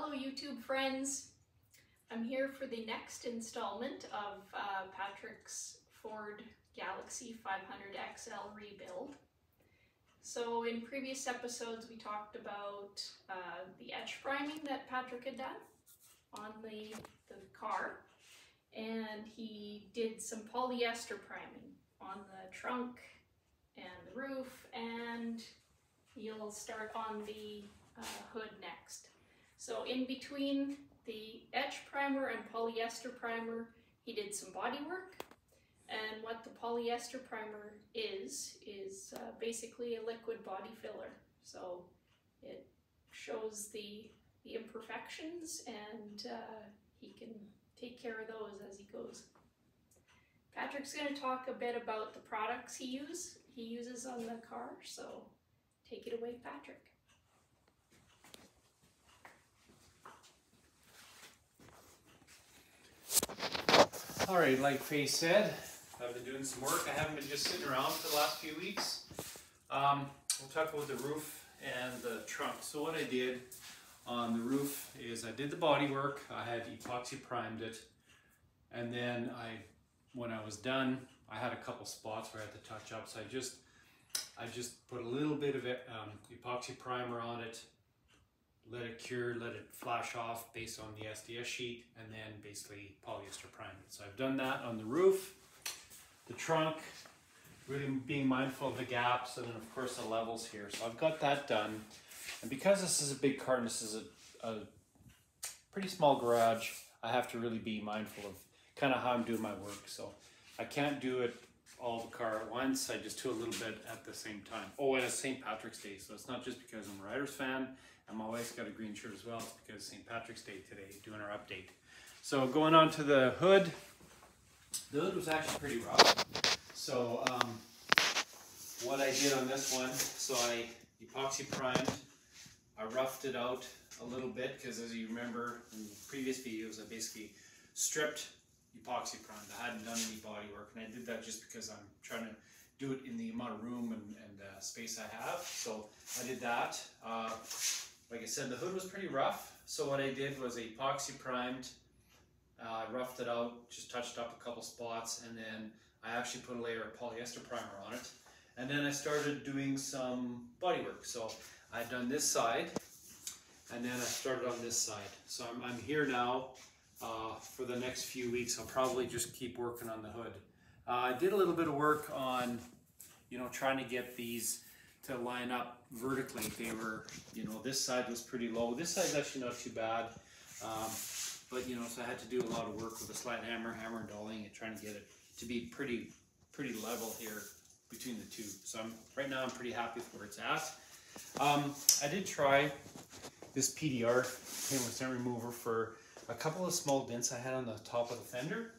Hello YouTube friends, I'm here for the next installment of Patrick's Ford Galaxie 500XL rebuild. So in previous episodes we talked about the etch priming that Patrick had done on the car, and he did some polyester priming on the trunk and the roof, and he'll start on the hood next. So in between the etch primer and polyester primer, he did some body work. And what the polyester primer is basically a liquid body filler. So it shows the imperfections, and he can take care of those as he goes. Patrick's going to talk a bit about the products he uses on the car, so take it away, Patrick. Alright, like Faye said, I've been doing some work. I haven't been just sitting around for the last few weeks. We'll talk about the roof and the trunk. So what I did on the roof is I did the body work. I had epoxy primed it, and then when I was done, I had a couple spots where I had to touch up. So I just put a little bit of epoxy primer on it, let it cure, let it flash off based on the SDS sheet, and then basically polyester primed it. So I've done that on the roof, the trunk, really being mindful of the gaps, and then of course the levels here. So I've got that done. And because this is a big car and this is a pretty small garage, I have to really be mindful of kind of how I'm doing my work. So I can't do it all the car at once. I just do a little bit at the same time. Oh, and it's St. Patrick's Day, so it's not just because I'm a Riders fan and my wife's got a green shirt as well. It's because St. Patrick's Day today, doing our update. So going on to the hood. The hood was actually pretty rough. So what I did on this one, so I epoxy primed, I roughed it out a little bit because, as you remember in previous videos, I basically stripped epoxy primed. I hadn't done any body work, and I did that just because I'm trying to do it in the amount of room and space I have. So I did that. Like I said, the hood was pretty rough. So what I did was epoxy primed, roughed it out, just touched up a couple spots, and then I actually put a layer of polyester primer on it. And then I started doing some body work. So I'd done this side, and then I started on this side. So I'm here now. For the next few weeks, I'll probably just keep working on the hood. I did a little bit of work on, trying to get these to line up vertically. They were, this side was pretty low. This side's actually not too bad. But, so I had to do a lot of work with a slide hammer and dollying it, trying to get it to be pretty level here between the two. So right now I'm pretty happy with where it's at. I did try this PDR painless dent remover for a couple of small dents I had on the top of the fender.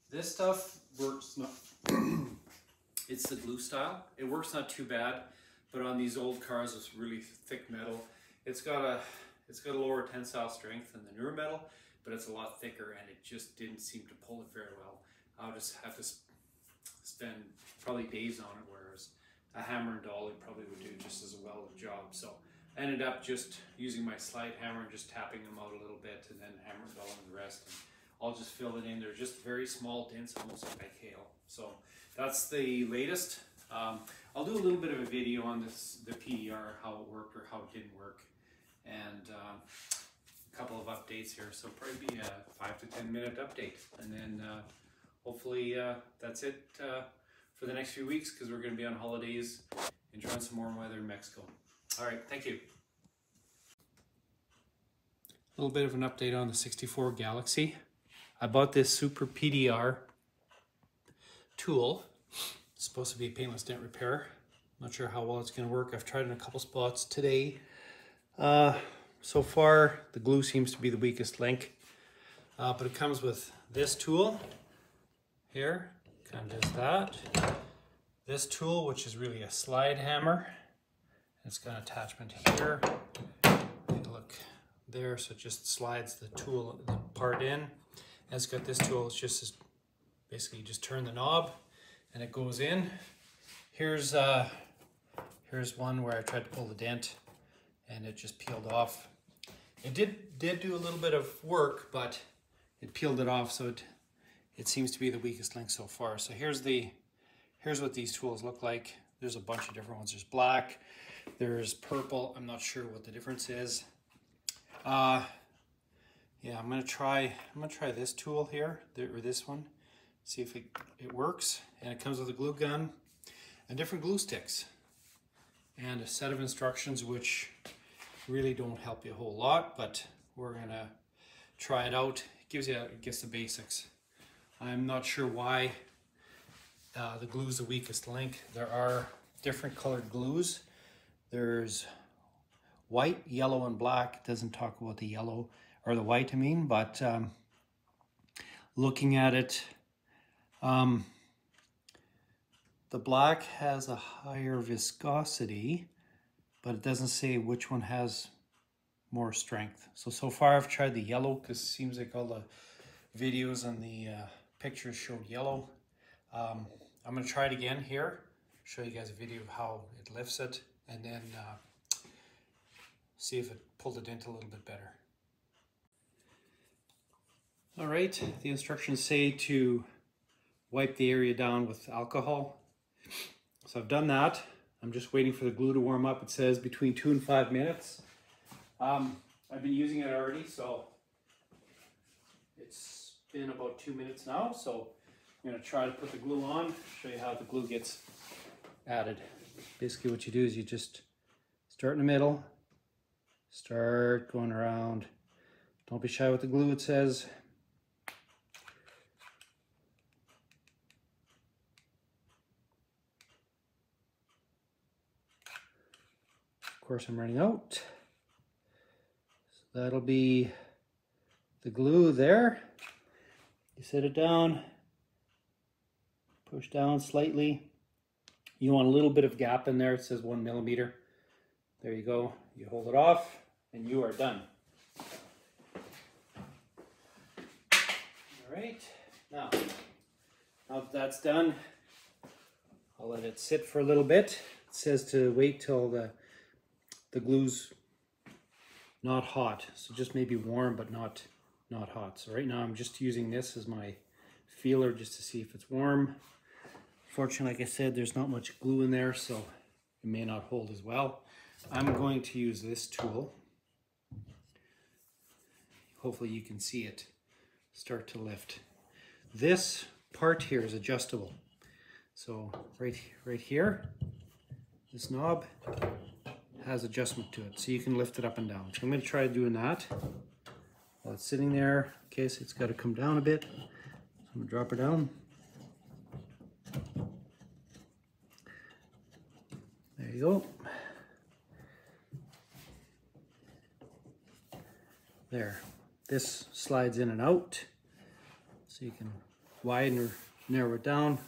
This stuff works not, it's the glue style. It works not too bad, but on these old cars with really thick metal, it's got a lower tensile strength than the newer metal, but it's a lot thicker, and it just didn't seem to pull it very well. I'll just have to spend probably days on it, whereas a hammer and dolly probably would do just as well a job. So I ended up just using my slide hammer and just tapping them out a little bit, and then hammer and dollying the rest. And I'll just fill it in. They're just very small dents, almost like hail. So that's the latest. I'll do a little bit of a video on the PDR, how it worked or how it didn't work, and a couple of updates here. So probably be a 5 to 10 minute update, and then hopefully that's it for the next few weeks, because we're going to be on holidays, enjoying some warm weather in Mexico. All right, thank you. A little bit of an update on the 64 Galaxie. I bought this Super PDR tool. It's supposed to be a painless dent repair. Not sure how well it's going to work. I've tried it in a couple spots today. So far, the glue seems to be the weakest link. But it comes with this tool here. Kind of does that. This tool, which is really a slide hammer. It's got an attachment here. Look there, so it just slides the part in. And it's got this tool. It's just basically you just turn the knob and it goes in. Here's one where I tried to pull the dent and it just peeled off. It did do a little bit of work, but it peeled it off, so it seems to be the weakest link so far. So here's what these tools look like. There's a bunch of different ones. There's black, there's purple. I'm not sure what the difference is. Yeah, I'm gonna try this tool here, or this one, see if it works. And it comes with a glue gun and different glue sticks and a set of instructions which really don't help you a whole lot, but we're gonna try it out. It gives you, I guess, the basics. I'm not sure why the glue is the weakest link. There are different colored glues. There's white, yellow, and black. It doesn't talk about the yellow or the white, I mean, but looking at it, the black has a higher viscosity, but it doesn't say which one has more strength. So far I've tried the yellow because it seems like all the videos and the pictures showed yellow. I'm going to try it again here, show you guys a video of how it lifts it, and then see if it pulled it into a little bit better. All right, the instructions say to wipe the area down with alcohol. So I've done that. I'm just waiting for the glue to warm up. It says between 2 and 5 minutes. I've been using it already, so it's been about 2 minutes now. So I'm going to try to put the glue on, show you how the glue gets added. Basically what you do is you just start in the middle, start going around. Don't be shy with the glue, it says. Of course, I'm running out. So that'll be the glue there. You set it down, push down slightly. You want a little bit of gap in there. It says 1 millimeter. There you go. You hold it off and you are done. All right, now that that's done, I'll let it sit for a little bit. It says to wait till the glue's not hot, so just maybe warm but not hot. So right now I'm just using this as my feeler just to see if it's warm. Fortunately, like I said, there's not much glue in there, so it may not hold as well. I'm going to use this tool. Hopefully you can see it start to lift. This part here is adjustable. So right here, this knob has adjustment to it, so you can lift it up and down. So I'm going to try doing that while it's sitting there. Okay, so it's got to come down a bit. So I'm going to drop her down. There you go. There. This slides in and out, so you can widen or narrow it down.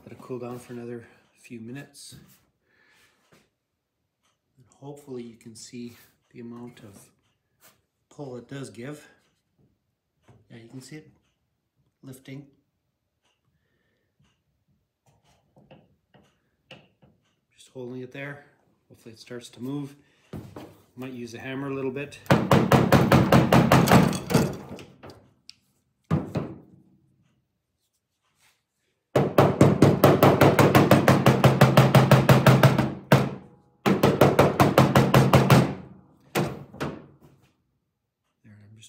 Let it cool down for another few minutes. And hopefully you can see the amount of pull it does give. Yeah, you can see it lifting. Just holding it there. Hopefully it starts to move. Might use a hammer a little bit.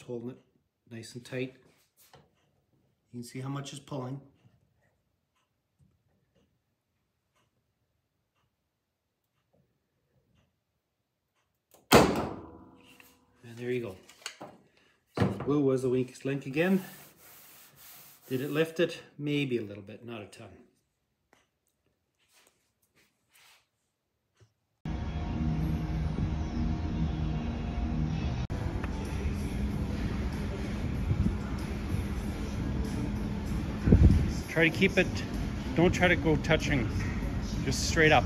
Holding it nice and tight. You can see how much is pulling. And there you go. So the glue was the weakest link again. Did it lift it? Maybe a little bit, not a ton. Try to keep it, don't try to go touching, just straight up.